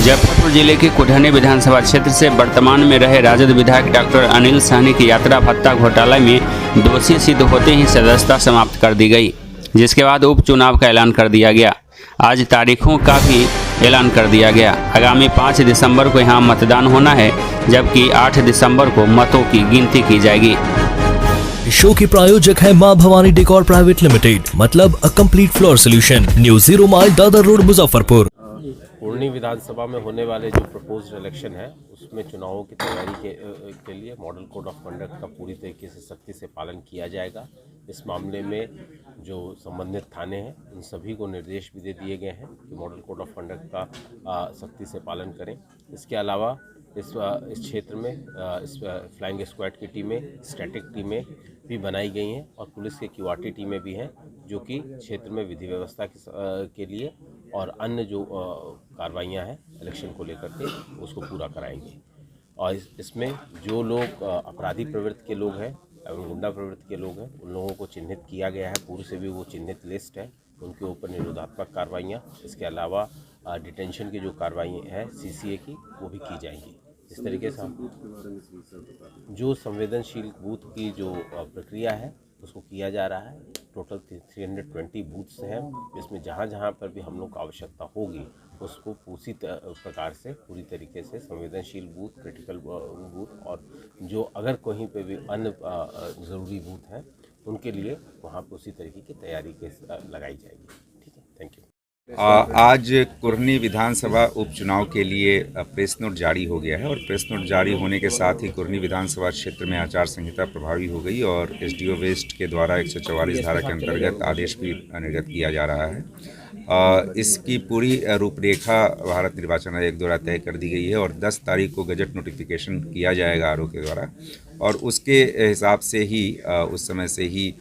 मुजफ्फरपुर जिले के कुढ़नी विधानसभा क्षेत्र से वर्तमान में रहे राजद विधायक डॉक्टर अनिल सहनी की यात्रा भत्ता घोटाला में दोषी सिद्ध होते ही सदस्यता समाप्त कर दी गई, जिसके बाद उपचुनाव का ऐलान कर दिया गया। आज तारीखों का भी ऐलान कर दिया गया। आगामी 5 दिसंबर को यहां मतदान होना है, जबकि 8 दिसंबर को मतों की गिनती की जाएगी। शो के प्रायोजक है मां भवानी डेकोर प्राइवेट लिमिटेड, मतलब a complete floor solution, new 0 mile Dadar road Muzaffarpur. Kurhani विधानसभा में होने वाले जो प्रपोज्ड इलेक्शन है उसमें चुनावों की तैयारी के लिए मॉडल कोड ऑफ कंडक्ट का पूरी तरीके से सख्ती से पालन किया जाएगा। इस मामले में जो संबंधित थाने हैं उन सभी को निर्देश भी दे दिए गए हैं कि मॉडल कोड ऑफ कंडक्ट का सख्ती से पालन करें। इसके अलावा इस क्षेत्र में इस फ्लाइंग स्क्वाड की टीमें, स्टैटिक टीमें भी बनाई गई हैं और पुलिस के क्यूआरटी टीमें भी हैं, जो कि क्षेत्र में विधि व्यवस्था के लिए और अन्य जो कार्रवाइयाँ हैं इलेक्शन को लेकर के उसको पूरा कराएंगे। और इसमें जो लोग अपराधी प्रवृत्ति के लोग हैं एवं गुंडा प्रवृत्ति के लोग हैं उन लोगों को चिन्हित किया गया है। पूर्व से भी वो चिन्हित लिस्ट है, उनके ऊपर निरोधात्मक कार्रवाइयाँ, इसके अलावा डिटेंशन की जो कार्रवाइयाँ हैं सीसीए की वो भी की जाएंगी। इस तरीके से जो संवेदनशील बूथ की जो प्रक्रिया है उसको किया जा रहा है। टोटल 320 बूथ्स हैं, इसमें जहाँ जहाँ पर भी हम लोग को आवश्यकता होगी उसको उसी प्रकार से पूरी तरीके से संवेदनशील बूथ, क्रिटिकल बूथ और जो अगर कहीं पे भी अन्य ज़रूरी बूथ हैं उनके लिए वहाँ पर उसी तरीके की तैयारी लगाई जाएगी। ठीक है, थैंक यू। आज कुढ़नी विधानसभा उपचुनाव के लिए प्रेस नोट जारी हो गया है और प्रेस नोट जारी होने के साथ ही कुढ़नी विधानसभा क्षेत्र में आचार संहिता प्रभावी हो गई और एसडीओ वेस्ट के द्वारा 144 धारा के अंतर्गत आदेश भी निर्गत किया जा रहा है। इसकी पूरी रूपरेखा भारत निर्वाचन आयोग द्वारा तय कर दी गई है और 10 तारीख को गजट नोटिफिकेशन किया जाएगा आरओ के द्वारा और उसके हिसाब से ही उस समय से ही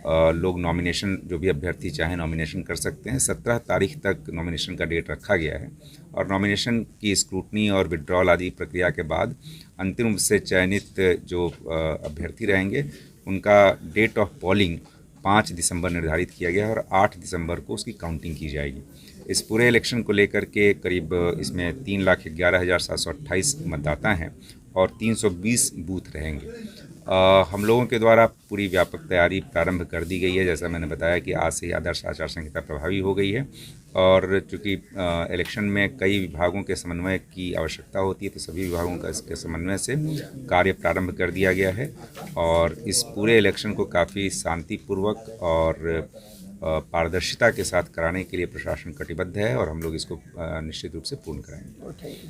लोग नॉमिनेशन, जो भी अभ्यर्थी चाहें नॉमिनेशन कर सकते हैं। 17 तारीख तक नॉमिनेशन का डेट रखा गया है और नॉमिनेशन की स्क्रूटनी और विड्रॉल आदि प्रक्रिया के बाद अंतिम रूप से चयनित जो अभ्यर्थी रहेंगे उनका डेट ऑफ पोलिंग 5 दिसंबर निर्धारित किया गया है और 8 दिसंबर को उसकी काउंटिंग की जाएगी। इस पूरे इलेक्शन को लेकर के करीब इसमें 3,11,728 मतदाता हैं और 320 बूथ रहेंगे। हम लोगों के द्वारा पूरी व्यापक तैयारी प्रारंभ कर दी गई है। जैसा मैंने बताया कि आज से ही आदर्श आचार संहिता प्रभावी हो गई है और चूँकि इलेक्शन में कई विभागों के समन्वय की आवश्यकता होती है तो सभी विभागों का इसके समन्वय से कार्य प्रारंभ कर दिया गया है और इस पूरे इलेक्शन को काफ़ी शांतिपूर्वक और पारदर्शिता के साथ कराने के लिए प्रशासन कटिबद्ध है और हम लोग इसको निश्चित रूप से पूर्ण कराएंगे।